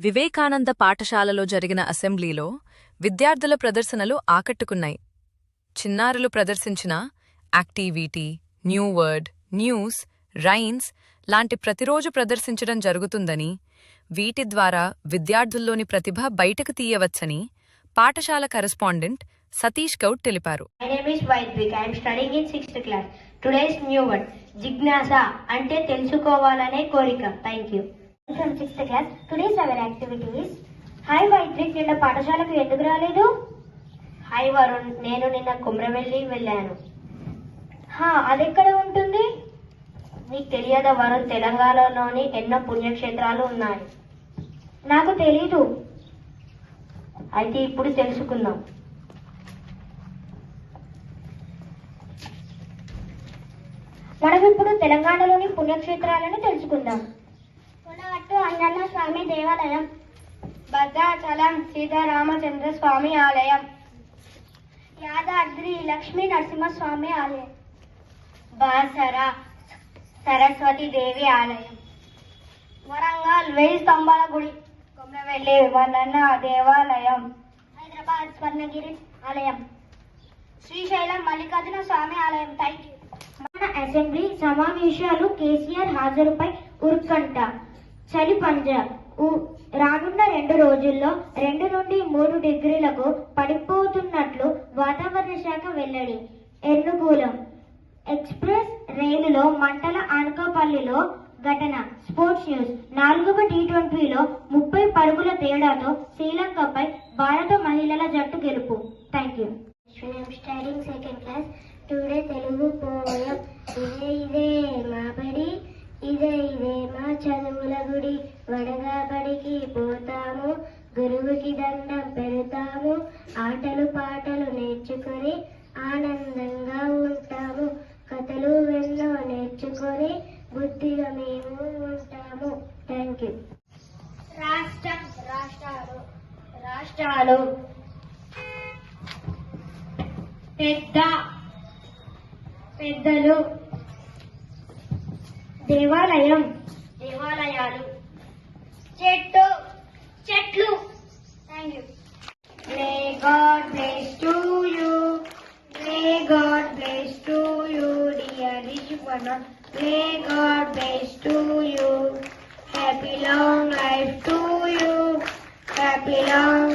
వివేకానంద పాఠశాలలో జరిగిన అసెంబ్లీలో విద్యార్థుల ప్రదర్శనలు ఆకట్టుకున్నాయి. చిన్నారులు ప్రదర్శించిన activity, new word, news, rhymes లాంటి ప్రతిరోజు ప్రదర్శించడం జరుగుతుందని, వీటి ద్వారా విద్యార్థుల్లోని ప్రతిభ బయటకు తీయవచ్చని పాఠశాల కరెస్పాండెంట్ సతీష్ గౌడ్ తెలిపారు. My name is Vaidvik. I am studying in 6th class. Today's new word, జిజ్ఞాస అంటే తెలుసుకోవాలనే కోరిక. Thank you. From 6th class. Today's our activity is Hi Vaidvik, నిన్న పాఠశాలకు ఎందుకు రాలేదు? Hi వరుణ్, నేను నిన్న కుమ్రవెల్లి వెళ్ళాను. అదెక్కడ ఉంటుంది? నీకు తెలియదా వరుణ్, తెలంగాణలోని ఎన్నో పుణ్యక్షేత్రాలు ఉన్నాయి. నాకు తెలీదు. అయితే ఇప్పుడు తెలుసుకుందాం. మనం ఇప్పుడు తెలంగాణలోని పుణ్యక్షేత్రాలను తెలుసుకుందాం. పునవట్టు అంజన్న స్వామి దేవాలయం, భద్రాచలం సీతారామచంద్ర స్వామి ఆలయం, యాదాద్రి లక్ష్మీ నరసింహస్వామి ఆలయం, బాసర సరస్వతి దేవి ఆలయం, వరంగల్ 1000 స్తంభాల గుడి, కొమ్రవెల్లి మల్లన్న దేవాలయం, హైదరాబాద్ స్వర్ణగిరి ఆలయం, శ్రీశైలం మల్లికార్జున స్వామి ఆలయం. Thank you. మన అసెంబ్లీ సమావేశాలు కేసీఆర్ హాజరుపై ఉత్కంఠ, చలి పంజా. రానున్న 2 రోజుల్లో 2 నుండి 3 డిగ్రీలకు పడిపోతున్నట్లు వాతావరణ శాఖ వెల్లడి. ఎర్నుగూలం ఎక్స్ప్రెస్ రైలులో మంటల, అనకాపల్లిలో ఘటన. Sports news. 4వ T20లో 30 పరుగుల తేడాతో శ్రీలంకపై భారత మహిళల జట్టు గెలుపు. Thank you. Studying 2nd class. Today Telugu poem. ఇదే మా బడి, ఇదే మా చదువుల గుడి, వడగా బడికి పోతాము, గురువుకి దండం పెడతాము, ఆటలు పాటలు నేర్చుకొని ఆనందంగా ఉంటాము, కథలు ఎన్నో నేర్చుకొని బుద్ధిగా మేము ఉంటాము. Thank you. రాష్ట్రాలు పెద్దలు, దేవాలయాలు, చెట్లు. Thank you. May God bless to you. May God bless to you, dear Rishipana. May God bless to you. Happy long life to you. Happy long life.